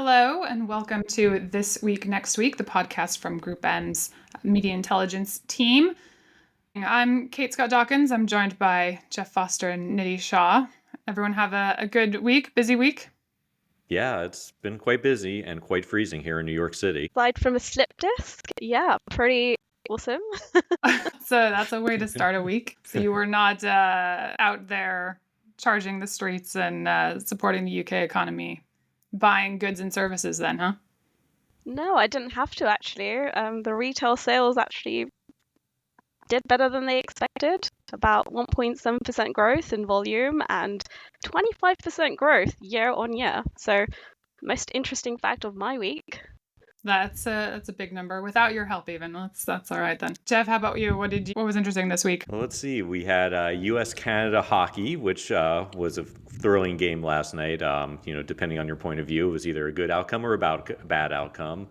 Hello, and welcome to This Week, Next Week, the podcast from Group M's media intelligence team. I'm Kate Scott Dawkins. I'm joined by Jeff Foster and Nidhi Shah. Everyone have a good week, busy week? Yeah, it's been quite busy and quite freezing here in New York City. Aside from a slip disc, yeah, pretty awesome. So that's a way to start a week. So you were not out there charging the streets and supporting the UK economy, buying goods and services then, huh? No, I didn't have to actually. The retail sales actually did better than they expected. About 1.7% growth in volume and 25% growth year on year. So, most interesting fact of my week. That's a big number without your help even. That's all right then. Jeff, how about you? What was interesting this week? Well, let's see. We had U.S.-Canada hockey, which was a thrilling game last night. Depending on your point of view, it was either a good outcome or a bad outcome.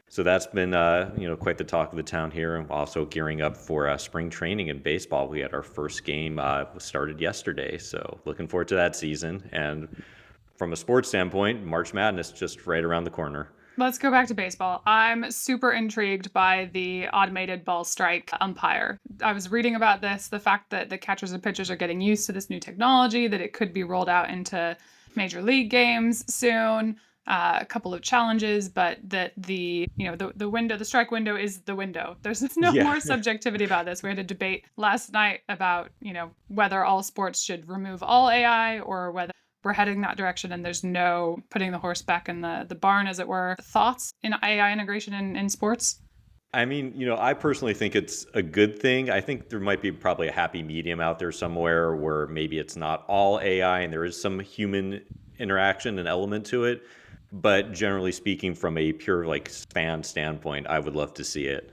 So that's been, quite the talk of the town here. And also gearing up for spring training in baseball. We had our first game started yesterday. So looking forward to that season. And from a sports standpoint, March Madness just right around the corner. Let's go back to baseball. I'm super intrigued by the automated ball strike umpire. I was reading about this, the fact that the catchers and pitchers are getting used to this new technology, that it could be rolled out into major league games soon. A couple of challenges, but that the strike window is the window. There's no more subjectivity about this. We had a debate last night about, whether all sports should remove all AI or whether we're heading that direction and there's no putting the horse back in the barn, as it were. Thoughts in AI integration in sports? I mean, I personally think it's a good thing. I think there might be probably a happy medium out there somewhere where maybe it's not all AI and there is some human interaction and element to it. But generally speaking, from a pure fan standpoint, I would love to see it.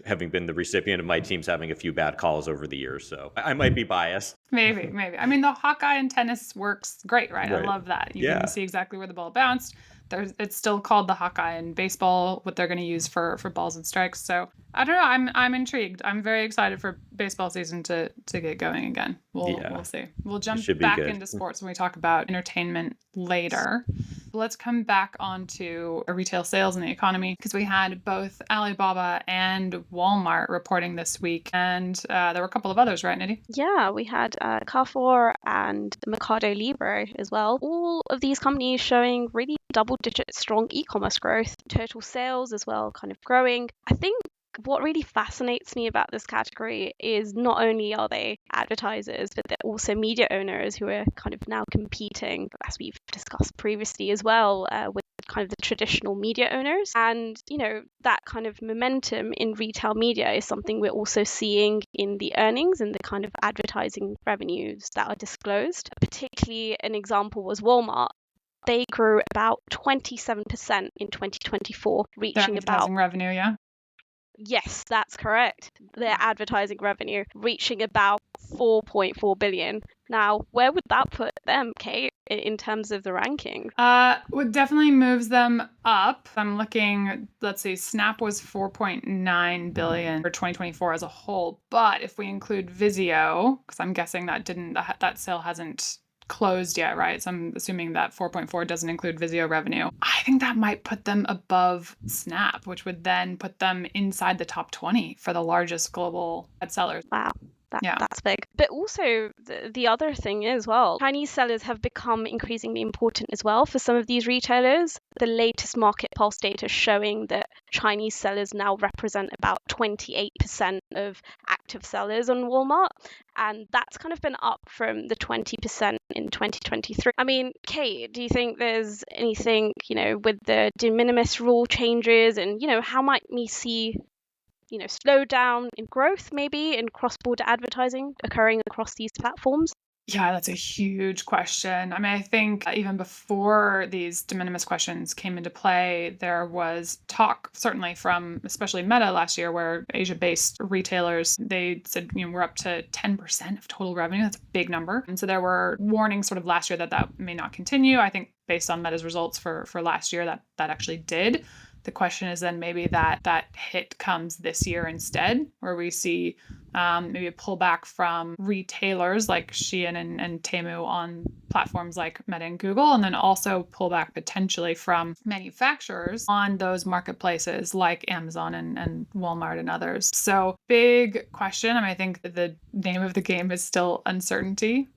Having been the recipient of my teams having a few bad calls over the years, so I might be biased. Maybe. I mean, the Hawkeye in tennis works great, right? I love that. You can see exactly where the ball bounced. It's still called the Hawkeye in baseball, what they're going to use for balls and strikes. So I don't know. I'm intrigued. I'm very excited for baseball season to get going again. We'll see. We'll jump back into sports when we talk about entertainment later. Let's come back onto retail sales and the economy, because we had both Alibaba and Walmart reporting this week, and there were a couple of others, right, Nidhi? Yeah, we had Carrefour and Mercado Libre as well. All of these companies showing really double-digit strong e-commerce growth, total sales as well kind of growing. I think what really fascinates me about this category is not only are they advertisers, but they're also media owners who are kind of now competing, as we've discussed previously as well, with kind of the traditional media owners. And, that kind of momentum in retail media is something we're also seeing in the earnings and the kind of advertising revenues that are disclosed. Particularly an example was Walmart. They grew about 27% in 2024, reaching about revenue, yeah. Yes, that's correct. Their advertising revenue reaching about 4.4 billion. Now, where would that put them, Kate, in terms of the ranking? It definitely moves them up. I'm looking, let's see, Snap was 4.9 billion for 2024 as a whole. But if we include Vizio, because I'm guessing that sale hasn't closed yet, right? So I'm assuming that 4.4 doesn't include Vizio revenue. I think that might put them above Snap, which would then put them inside the top 20 for the largest global ad sellers. Wow. That's big. But also, the other thing is, Chinese sellers have become increasingly important as well for some of these retailers. The latest market pulse data showing that Chinese sellers now represent about 28% of active sellers on Walmart. And that's kind of been up from the 20% in 2023. I mean, Kate, do you think there's anything, with the de minimis rule changes and, how might we see slowdown in growth maybe in cross-border advertising occurring across these platforms? Yeah, that's a huge question. I mean, I think even before these de minimis questions came into play, there was talk, certainly from especially Meta last year, where Asia-based retailers, they said, we're up to 10% of total revenue. That's a big number. And so there were warnings sort of last year that may not continue. I think based on Meta's results for last year, that actually did. The question is then maybe that hit comes this year instead, where we see maybe a pullback from retailers like Shein and Temu on platforms like Meta and Google, and then also pullback potentially from manufacturers on those marketplaces like Amazon and Walmart and others. So big question. I mean, I think the name of the game is still uncertainty.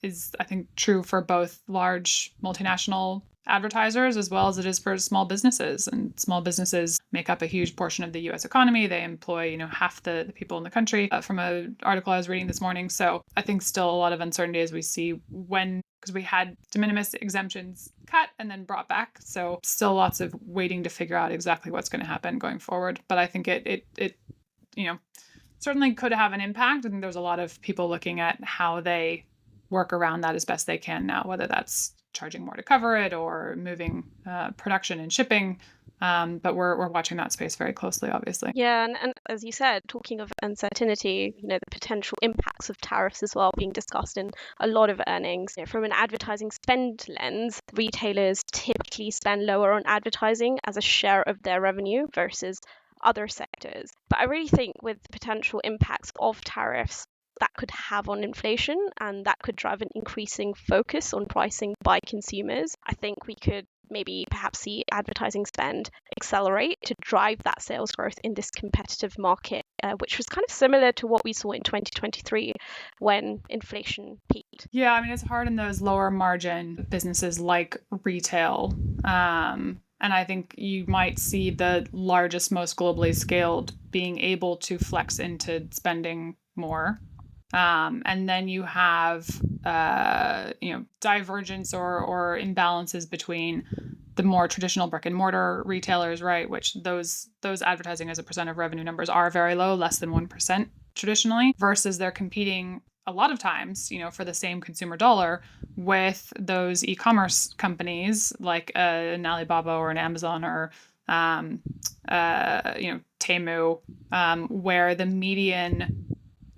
Is I think true for both large multinational advertisers as well as it is for small businesses. And small businesses make up a huge portion of the US economy. They employ, half the people in the country from an article I was reading this morning. So I think still a lot of uncertainty as we see because we had de minimis exemptions cut and then brought back. So still lots of waiting to figure out exactly what's going to happen going forward. But I think it certainly could have an impact. I think there's a lot of people looking at how they work around that as best they can now, whether that's charging more to cover it or moving production and shipping. But we're watching that space very closely, obviously. Yeah, and as you said, talking of uncertainty, the potential impacts of tariffs as well being discussed in a lot of earnings. From an advertising spend lens, retailers typically spend lower on advertising as a share of their revenue versus other sectors. But I really think with the potential impacts of tariffs, that could have on inflation, and that could drive an increasing focus on pricing by consumers. I think we could maybe perhaps see advertising spend accelerate to drive that sales growth in this competitive market, which was kind of similar to what we saw in 2023 when inflation peaked. Yeah, I mean, it's hard in those lower margin businesses like retail. And I think you might see the largest, most globally scaled being able to flex into spending more. And then you have, divergence or imbalances between the more traditional brick and mortar retailers, right? Which those advertising as a percent of revenue numbers are very low, less than 1% traditionally, versus they're competing a lot of times, for the same consumer dollar with those e-commerce companies like an Alibaba or an Amazon or Temu, where the median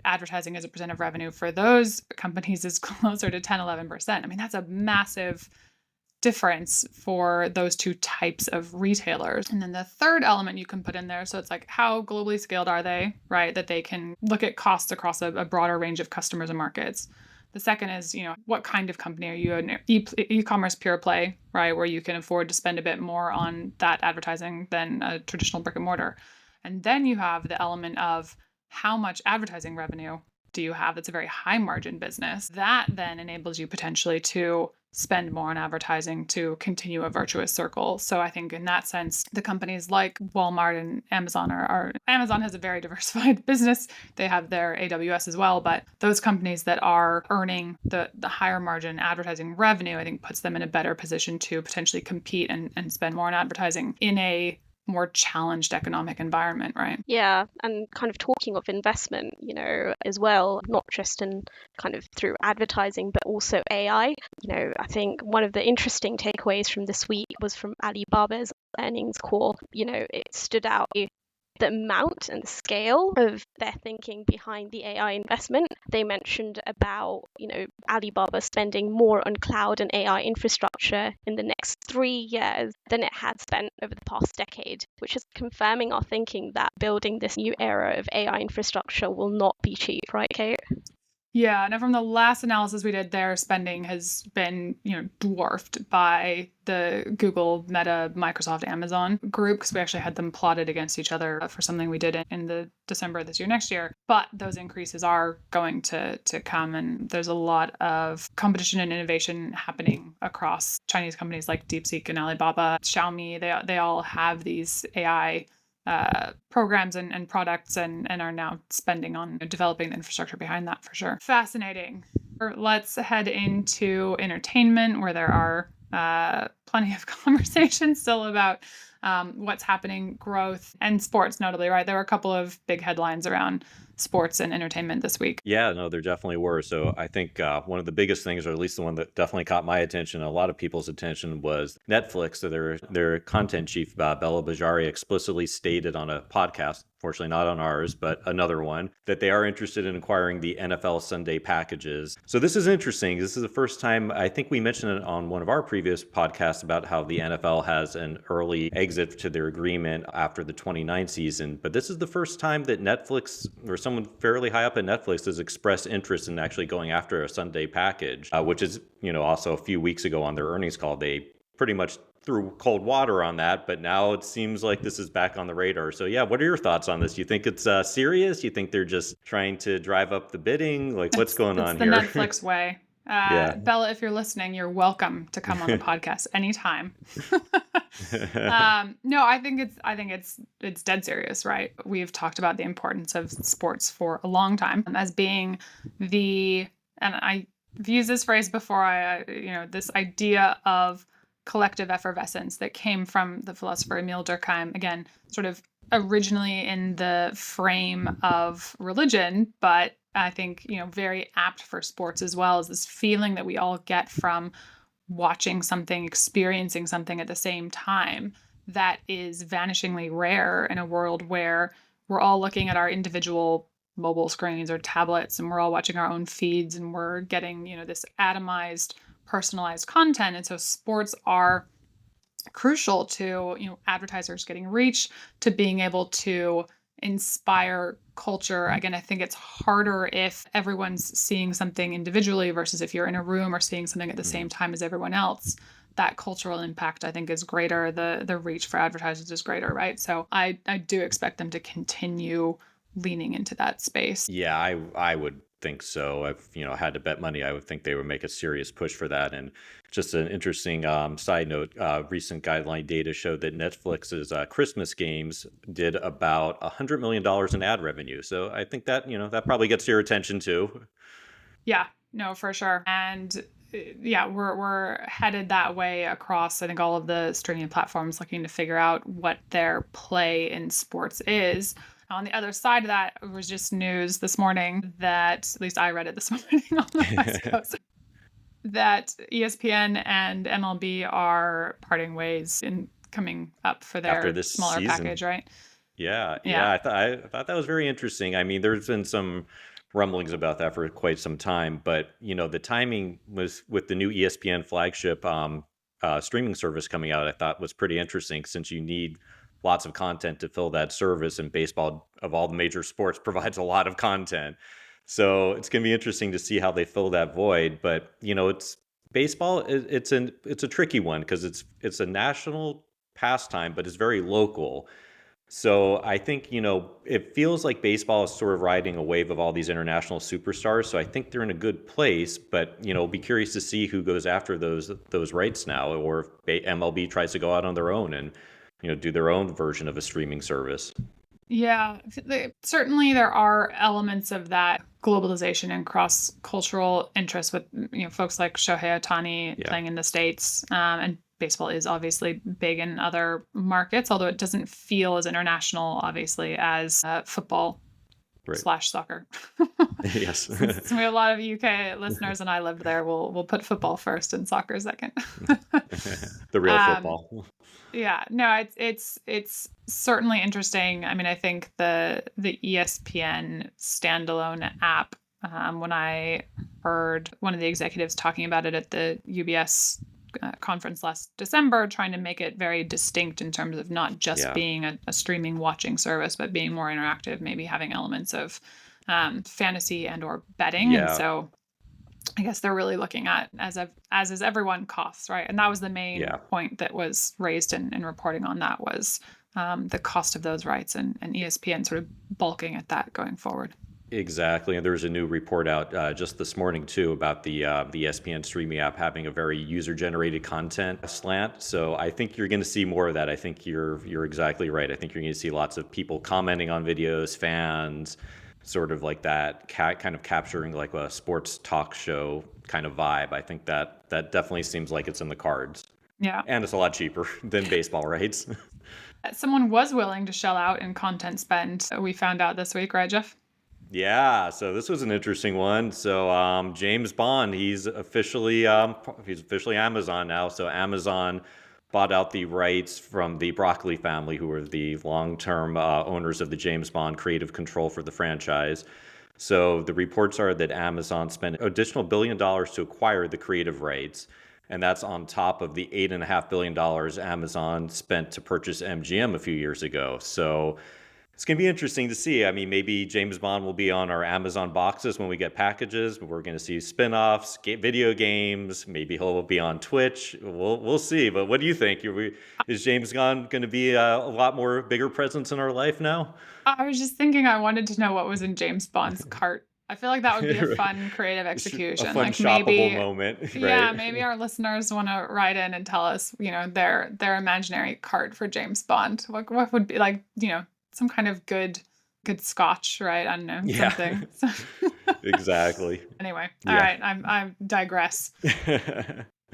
advertising as a percent of revenue for those companies is closer to 10-11%. I mean, that's a massive difference for those two types of retailers. And then the third element you can put in there, so it's like, how globally scaled are they, right? That they can look at costs across a broader range of customers and markets. The second is, what kind of company are you? An e-commerce pure play, right? Where you can afford to spend a bit more on that advertising than a traditional brick and mortar. And then you have the element of how much advertising revenue do you have that's a very high margin business. That then enables you potentially to spend more on advertising to continue a virtuous circle. So I think in that sense, the companies like Walmart and Amazon Amazon has a very diversified business. They have their AWS as well, but those companies that are earning the higher margin advertising revenue, I think puts them in a better position to potentially compete and spend more on advertising in a more challenged economic environment, right? Yeah, and kind of talking of investment, as well, not just in kind of through advertising, but also AI. I think one of the interesting takeaways from this week was from Alibaba's earnings call. It stood out the amount and the scale of their thinking behind the AI investment. They mentioned about, Alibaba spending more on cloud and AI infrastructure in the next 3 years than it had spent over the past decade, which is confirming our thinking that building this new era of AI infrastructure will not be cheap, right, Kate? Yeah, and from the last analysis we did, their spending has been, dwarfed by the Google, Meta, Microsoft, Amazon group, because we actually had them plotted against each other for something we did in the December of this year, next year. But those increases are going to come, and there's a lot of competition and innovation happening across Chinese companies like DeepSeek and Alibaba, Xiaomi. They all have these AI programs and products and are now spending on developing the infrastructure behind that for sure. Fascinating. Let's head into entertainment, where there are plenty of conversations still about what's happening, growth, and sports notably, right? There were a couple of big headlines around sports and entertainment this week. Yeah, no, there definitely were. So I think one of the biggest things, or at least the one that definitely caught my attention, a lot of people's attention, was Netflix. So their content chief, Bella Bajari, explicitly stated on a podcast, fortunately not on ours, but another one, that they are interested in acquiring the NFL Sunday packages. So this is interesting. This is the first time, I think we mentioned it on one of our previous podcasts about how the NFL has an early exit exit to their agreement after the 29th season. But this is the first time that Netflix or someone fairly high up at Netflix has expressed interest in actually going after a Sunday package, which is, also a few weeks ago on their earnings call, they pretty much threw cold water on that, but now it seems like this is back on the radar. So yeah, what are your thoughts on this? You think it's serious? You think they're just trying to drive up the bidding? Like, what's going on the here? Netflix way. Yeah. Bella, if you're listening, you're welcome to come on the podcast anytime. No, I think it's dead serious, right? We've talked about the importance of sports for a long time as being and I've used this phrase before, this idea of collective effervescence that came from the philosopher Emile Durkheim, again, sort of originally in the frame of religion, but I think, very apt for sports as well, is this feeling that we all get from watching something, experiencing something at the same time that is vanishingly rare in a world where we're all looking at our individual mobile screens or tablets and we're all watching our own feeds and we're getting, this atomized, personalized content. And so sports are crucial to, advertisers getting reach, to being able to inspire culture. Again, I think it's harder if everyone's seeing something individually versus if you're in a room or seeing something at the same time as everyone else. That cultural impact, I think, is greater. The reach for advertisers is greater, right? So I do expect them to continue leaning into that space. Yeah, I would think so. I've had to bet money. I would think they would make a serious push for that. And just an interesting side note: recent guideline data showed that Netflix's Christmas games did about $100 million in ad revenue. So I think that that probably gets your attention too. Yeah, no, for sure. And yeah, we're headed that way across, I think, all of the streaming platforms, looking to figure out what their play in sports is. On the other side of that, it was just news this morning that, at least I read it this morning on the West Coast, that ESPN and MLB are parting ways in coming up for their After this smaller season. package, right? Yeah. I thought that was very interesting. I mean, there's been some rumblings about that for quite some time, but the timing was with the new ESPN flagship streaming service coming out. I thought was pretty interesting, since you need lots of content to fill that service, and baseball, of all the major sports, provides a lot of content. So it's going to be interesting to see how they fill that void. But it's baseball. It's a tricky one, because it's a national pastime, but it's very local. So I think it feels like baseball is sort of riding a wave of all these international superstars. So I think they're in a good place. But be curious to see who goes after those rights now, or if MLB tries to go out on their own and do their own version of a streaming service. Yeah, certainly there are elements of that globalization and cross-cultural interest with folks like Shohei Ohtani playing in the States, and baseball is obviously big in other markets, although it doesn't feel as international, obviously, as football / soccer. Yes. Since we have a lot of UK listeners and I lived there, we'll put football first and soccer second. The real football. Yeah, no, it's certainly interesting. I mean, I think the ESPN standalone app, when I heard one of the executives talking about it at the UBS conference last December, trying to make it very distinct in terms of not just being a streaming watching service, but being more interactive, maybe having elements of fantasy and or betting. Yeah. And so I guess they're really looking at, as is everyone, costs, right? And that was the main point that was raised in reporting on that, was the cost of those rights, and ESPN sort of bulking at that going forward. Exactly. And there's a new report out just this morning too about the ESPN streaming app having a very user-generated content slant. So I think you're going to see more of that. I think you're exactly right. I think you're going to see lots of people commenting on videos, fans, sort of like that kind of capturing like a sports talk show kind of vibe. I think that definitely seems like it's in the cards. Yeah. And it's a lot cheaper than baseball rights. Someone was willing to shell out in content spend, we found out this week, right, Jeff? Yeah, so this was an interesting one. So James Bond, he's officially Amazon now. So Amazon bought out the rights from the Broccoli family, who were the long-term owners of the James Bond creative control for the franchise. So the reports are that Amazon spent an additional $1 billion to acquire the creative rights. And that's on top of the $8.5 billion Amazon spent to purchase MGM a few years ago. So it's going to be interesting to see. I mean, maybe James Bond will be on our Amazon boxes when we get packages, but we're going to see spin-offs, video games. Maybe he'll be on Twitch. We'll see. But what do you think? Is James Bond going to be a lot more bigger presence in our life now? I was just thinking I wanted to know what was in James Bond's cart. I feel like that would be a fun creative A execution. fun Like shoppable maybe, moment, yeah, right? maybe our listeners want to write in and tell us, their imaginary cart for James Bond. What would be like, some kind of good scotch, right? I don't know, Yeah, something. exactly. Anyway, all Yeah. right, I digress.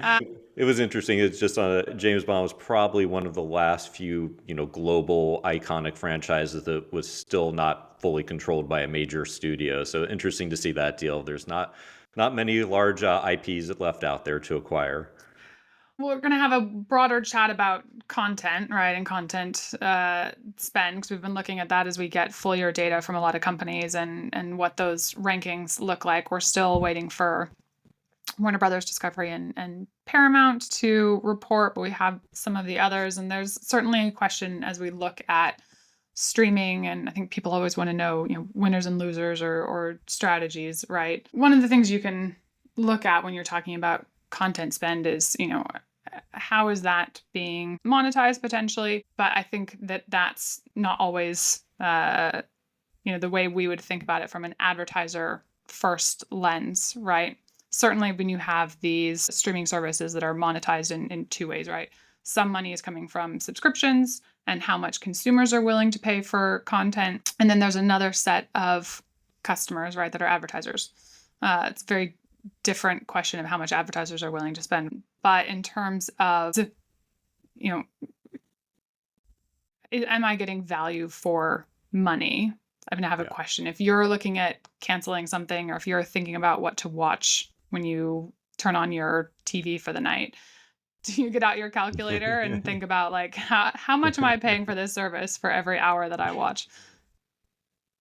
Uh, It was interesting. It's just James Bond was probably one of the last few, global iconic franchises that was still not fully controlled by a major studio. So interesting to see that deal. There's not many large IPs left out there to acquire. We're going to have a broader chat about content, right? And content spend, because we've been looking at that as we get full year data from a lot of companies and what those rankings look like. We're still waiting for Warner Brothers Discovery and Paramount to report, but we have some of the others. And there's certainly a question as we look at streaming, and I think people always want to know, winners and losers or strategies, right? One of the things you can look at when you're talking about content spend is, how is that being monetized potentially? But I think that that's not always, the way we would think about it from an advertiser first lens, right? Certainly when you have these streaming services that are monetized in two ways, right? Some money is coming from subscriptions and how much consumers are willing to pay for content. And then there's another set of customers, right, that are advertisers. It's a very different question of how much advertisers are willing to spend. But in terms of, am I getting value for money? I'm going to have a question. If you're looking at canceling something, or if you're thinking about what to watch when you turn on your TV for the night, do you get out your calculator and think about like, how much am I paying for this service for every hour that I watch?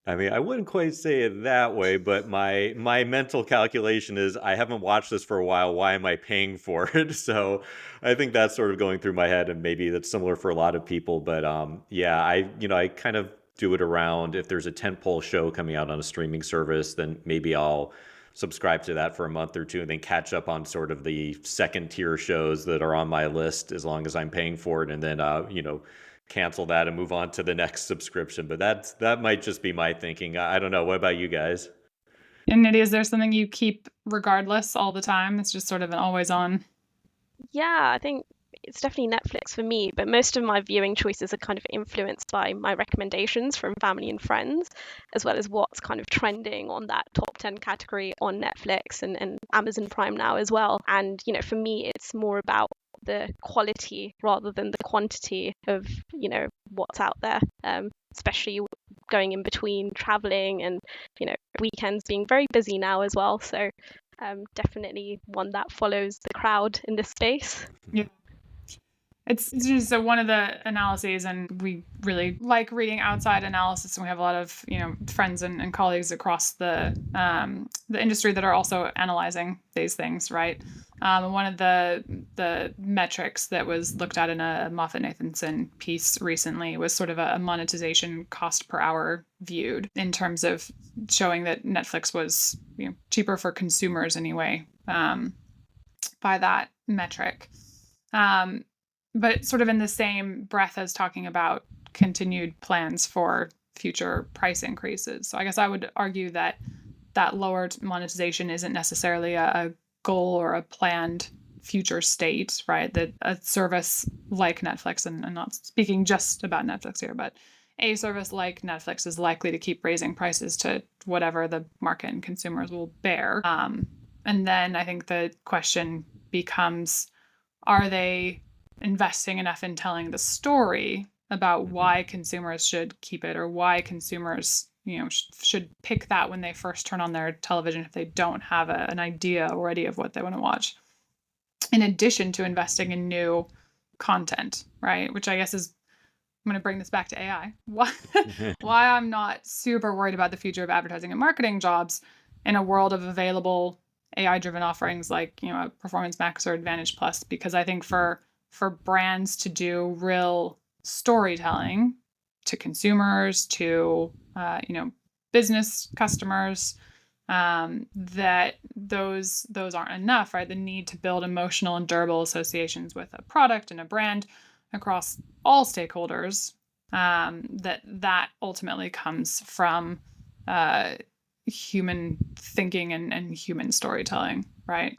I mean, I wouldn't quite say it that way, but my mental calculation is I haven't watched this for a while. Why am I paying for it? So I think that's sort of going through my head, and maybe that's similar for a lot of people. But yeah, I kind of do it around if there's a tentpole show coming out on a streaming service, then maybe I'll subscribe to that for a month or two and then catch up on sort of the second tier shows that are on my list as long as I'm paying for it, and then cancel that and move on to the next subscription. But that might just be my thinking. I don't know. What about you guys? And Nidhi, is there something you keep regardless all the time? It's just sort of an always on. Yeah, I think it's definitely Netflix for me, but most of my viewing choices are kind of influenced by my recommendations from family and friends, as well as what's kind of trending on that top 10 category on Netflix and Amazon Prime now as well. And, for me, it's more about the quality rather than the quantity of, what's out there, especially going in between traveling and, weekends being very busy now as well. So definitely one that follows the crowd in this space. Yeah. It's just one of the analyses, and we really like reading outside analysis, and we have a lot of friends and colleagues across the industry that are also analyzing these things, right? One of the metrics that was looked at in a Moffett-Nathanson piece recently was sort of a monetization cost per hour viewed, in terms of showing that Netflix was cheaper for consumers anyway, by that metric. But sort of in the same breath as talking about continued plans for future price increases. So I guess I would argue that lowered monetization isn't necessarily a goal or a planned future state, right? That a service like Netflix, and I'm not speaking just about Netflix here, but a service like Netflix is likely to keep raising prices to whatever the market and consumers will bear. And then I think the question becomes, are they investing enough in telling the story about why consumers should keep it, or why consumers should pick that when they first turn on their television if they don't have an idea already of what they want to watch, in addition to investing in new content, right? Which I guess is, I'm going to bring this back to AI. Why I'm not super worried about the future of advertising and marketing jobs in a world of available AI-driven offerings like, Performance Max or Advantage Plus, because I think for brands to do real storytelling to consumers, to business customers, that those aren't enough, right? The need to build emotional and durable associations with a product and a brand across all stakeholders, that ultimately comes from human thinking and human storytelling, right?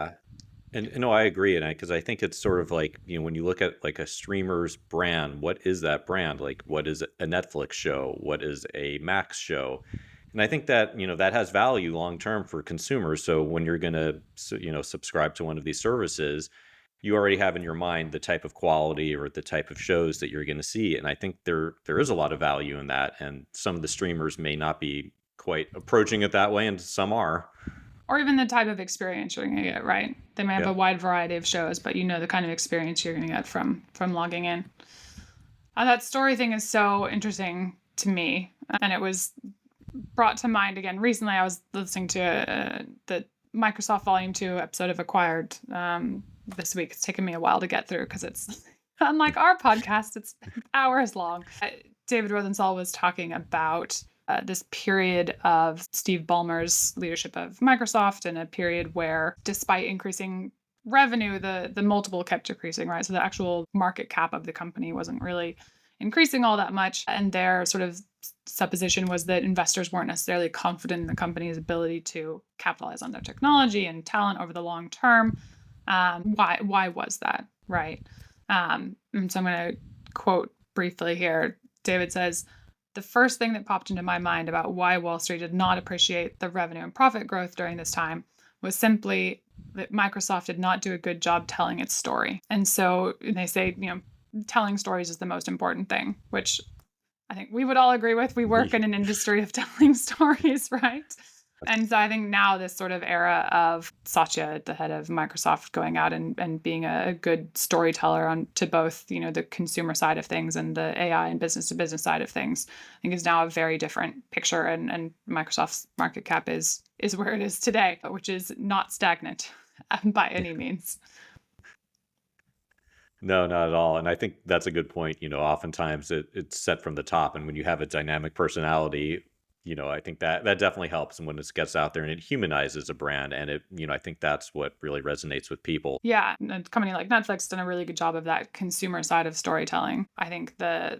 And no, I agree, and because I think it's sort of like, when you look at like a streamer's brand, what is that brand? Like, what is a Netflix show? What is a Max show? And I think that, that has value long term for consumers. So when you're going to, subscribe to one of these services, you already have in your mind the type of quality or the type of shows that you're going to see. And I think there is a lot of value in that. And some of the streamers may not be quite approaching it that way, and some are. Or even the type of experience you're going to get, right? They may have Yeah. a wide variety of shows, but the kind of experience you're going to get from logging in. That story thing is so interesting to me, and it was brought to mind again recently. I was listening to the Microsoft Volume 2 episode of Acquired this week. It's taken me a while to get through because it's unlike our podcast, it's hours long. David Rosenthal was talking about this period of Steve Ballmer's leadership of Microsoft, and a period where, despite increasing revenue, the multiple kept decreasing, right? So the actual market cap of the company wasn't really increasing all that much. And their sort of supposition was that investors weren't necessarily confident in the company's ability to capitalize on their technology and talent over the long term. Why was that, right? And so I'm going to quote briefly here. David says, "The first thing that popped into my mind about why Wall Street did not appreciate the revenue and profit growth during this time was simply that Microsoft did not do a good job telling its story." And so they say, telling stories is the most important thing, which I think we would all agree with. We work in an industry of telling stories, right? And so I think now this sort of era of Satya at the head of Microsoft going out and being a good storyteller to both, the consumer side of things and the AI and business to business side of things, I think is now a very different picture. And Microsoft's market cap is where it is today, which is not stagnant by any means. No, not at all. And I think that's a good point. Oftentimes it's set from the top. And when you have a dynamic personality, I think that definitely helps. And when it gets out there and it humanizes a brand, and I think that's what really resonates with people. Yeah. A company like Netflix done a really good job of that consumer side of storytelling. I think the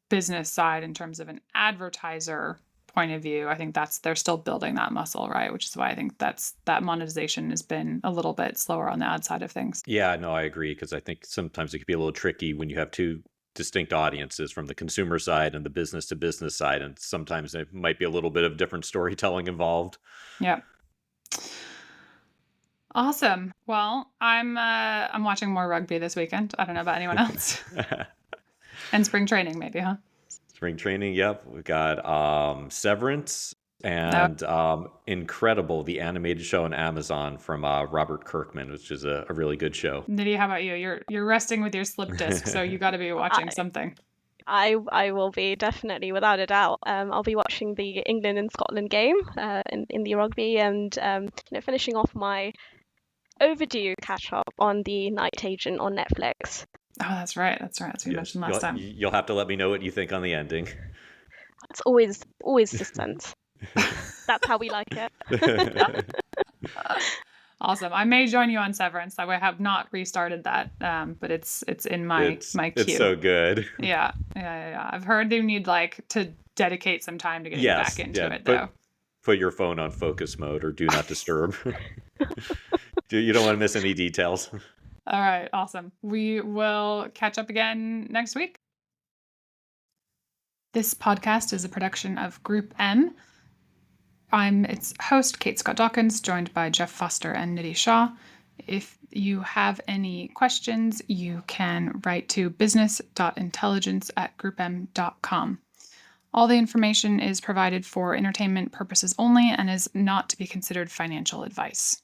business side, in terms of an advertiser point of view, I think they're still building that muscle, right? Which is why I think that monetization has been a little bit slower on the ad side of things. Yeah, no, I agree, because I think sometimes it can be a little tricky when you have two distinct audiences, from the consumer side and the business to business side, and sometimes there might be a little bit of different storytelling involved. Yeah. Awesome. Well, I'm watching more rugby this weekend. I don't know about anyone else. And spring training, maybe, huh? Spring training, yep. We've got Severance and Incredible, the animated show on Amazon from Robert Kirkman, which is a really good show. Nidhi, how about you? You're resting with your slip disc, so you got to be watching something. I will be, definitely, without a doubt. I'll be watching the England and Scotland game in the rugby, and finishing off my overdue catch up on the Night Agent on Netflix. Oh, that's right. That's what you mentioned last time. You'll have to let me know what you think on the ending. It's always suspense. That's how we like it. Awesome. I may join you on Severance. I have not restarted that, but it's in my queue. It's so good. Yeah. I've heard you need to dedicate some time to getting back into it, though. Put your phone on focus mode or do not disturb. You don't want to miss any details. All right. Awesome. We will catch up again next week. This podcast is a production of Group M. I'm its host, Kate Scott Dawkins, joined by Jeff Foster and Nidhi Shah. If you have any questions, you can write to business.intelligence@groupm.com. All the information is provided for entertainment purposes only and is not to be considered financial advice.